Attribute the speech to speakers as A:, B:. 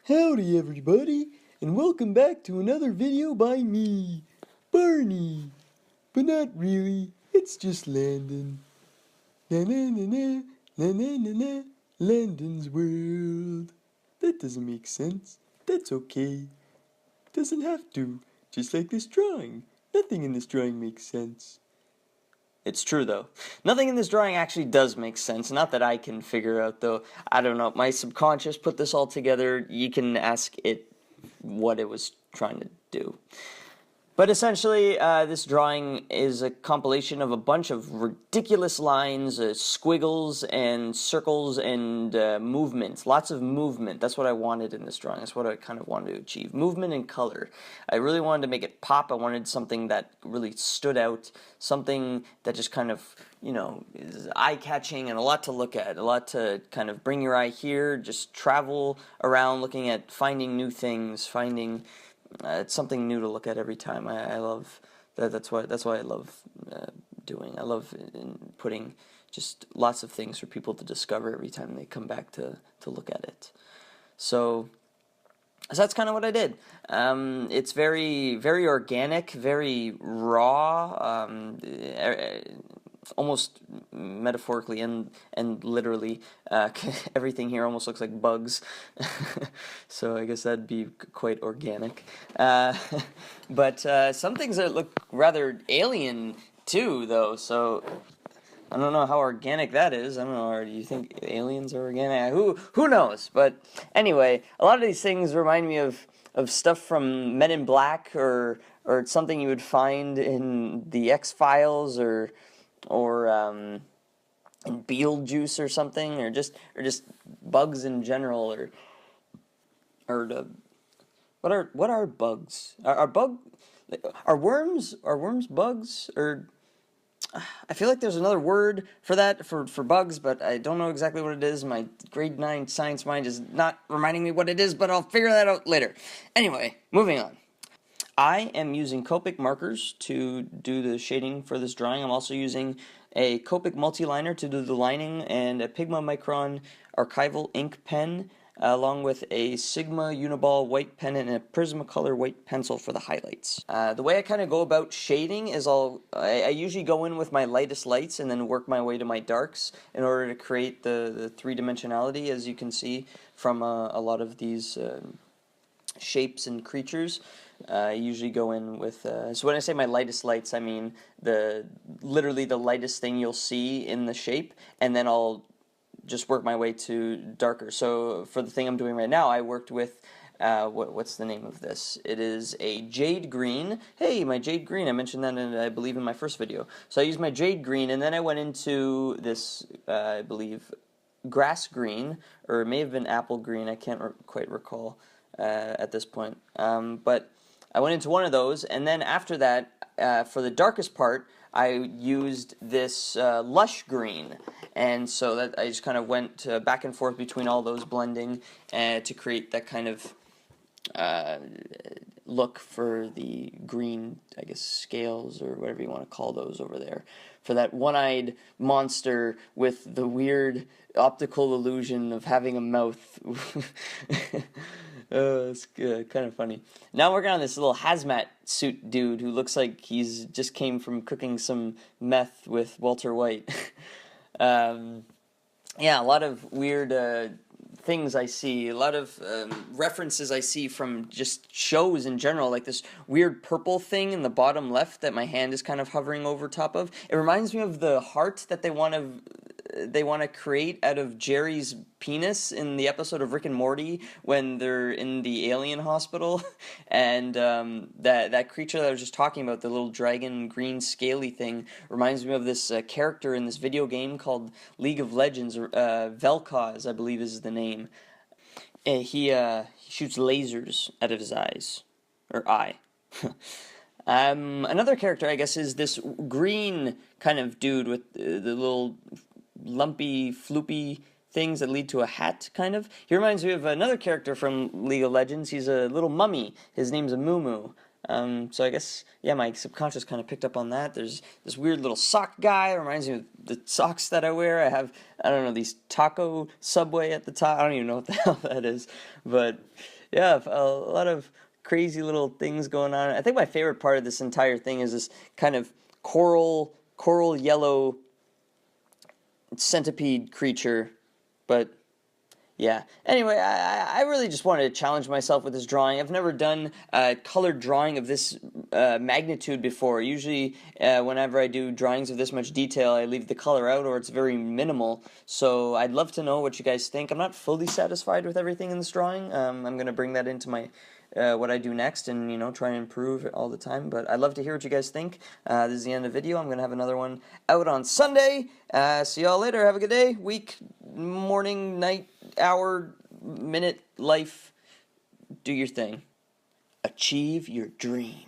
A: Howdy everybody, and welcome back to another video by me, Barney. But not really, it's just Landon. Na na na na, na na na na, Landon's world. That doesn't make sense. That's okay. Doesn't have to. Just like this drawing. Nothing in this drawing makes sense.
B: It's true, though. Nothing in this drawing actually does make sense. Not that I can figure out, though. I don't know. My subconscious put this all together. You can ask it what it was trying to do. But essentially, this drawing is a compilation of a bunch of ridiculous lines, squiggles, and circles, and movement. Lots of movement. That's what I wanted in this drawing. That's what I kind of wanted to achieve. Movement and color. I really wanted to make it pop. I wanted something that really stood out. Something that just kind of, is eye-catching and a lot to look at. A lot to kind of bring your eye here. Just travel around looking at finding new things, finding... it's something new to look at every time. I love that. That's why I love doing. I love putting just lots of things for people to discover every time they come back to look at it. So that's kind of what I did. It's very very organic, very raw. Almost metaphorically and literally, everything here almost looks like bugs, so I guess that'd be quite organic. But some things that look rather alien too, though. So I don't know how organic that is. I don't know. Do you think aliens are organic? Who knows? But anyway, a lot of these things remind me of stuff from Men in Black or something you would find in the X-Files or in Beetlejuice or something, or just bugs in general, what are bugs? Are worms bugs? Or I feel like there's another word for that for bugs, but I don't know exactly what it is. My grade 9 science mind is not reminding me what it is, but I'll figure that out later. Anyway, moving on. I am using Copic markers to do the shading for this drawing. I'm also using a Copic multiliner to do the lining and a Pigma Micron archival ink pen, along with a Sigma Uniball white pen and a Prismacolor white pencil for the highlights. The way I kind of go about shading is I usually go in with my lightest lights and then work my way to my darks in order to create the three-dimensionality, as you can see from a lot of these shapes and creatures. I usually go in with, so when I say my lightest lights, I mean literally the lightest thing you'll see in the shape, and then I'll just work my way to darker. So for the thing I'm doing right now, I worked with, what's the name of this? It is a jade green. Hey, my jade green, I mentioned that I believe in my first video. So I used my jade green, and then I went into this, I believe, grass green, or it may have been apple green, I can't quite recall at this point. But I went into one of those, and then after that, for the darkest part, I used this lush green, and so that I just kind of went back and forth between all those, blending to create that kind of look for the green, I guess, scales or whatever you want to call those over there, for that one-eyed monster with the weird optical illusion of having a mouth. It's kind of funny. Now working on this little hazmat suit dude who looks like he's just came from cooking some meth with Walter White. Yeah, a lot of weird things I see, a lot of references I see from just shows in general, like this weird purple thing in the bottom left that my hand is kind of hovering over top of. It reminds me of the heart that they want to create out of Jerry's penis in the episode of Rick and Morty when they're in the alien hospital, and that creature that I was just talking about, the little dragon green scaly thing, reminds me of this character in this video game called League of Legends. Vel'Koz, I believe, is the name. He shoots lasers out of his eyes, or eye. Another character, I guess, is this green kind of dude with the little lumpy, floopy things that lead to a hat, kind of. He reminds me of another character from League of Legends. He's a little mummy. His name's a Moo. So I guess, yeah, my subconscious kind of picked up on that. There's this weird little sock guy. It reminds me of the socks that I wear. I have, I don't know, these taco Subway at the top. I don't even know what the hell that is. But yeah, a lot of crazy little things going on. I think my favorite part of this entire thing is this kind of coral yellow centipede creature. But yeah. Anyway, I really just wanted to challenge myself with this drawing. I've never done a colored drawing of this magnitude before. Usually, whenever I do drawings of this much detail, I leave the color out or it's very minimal. So I'd love to know what you guys think. I'm not fully satisfied with everything in this drawing. I'm going to bring that into my what I do next and, you know, try and improve all the time. But I'd love to hear what you guys think. This is the end of the video. I'm going to have another one out on Sunday. See y'all later. Have a good day, week, morning, night, hour, minute, life. Do your thing. Achieve your dream.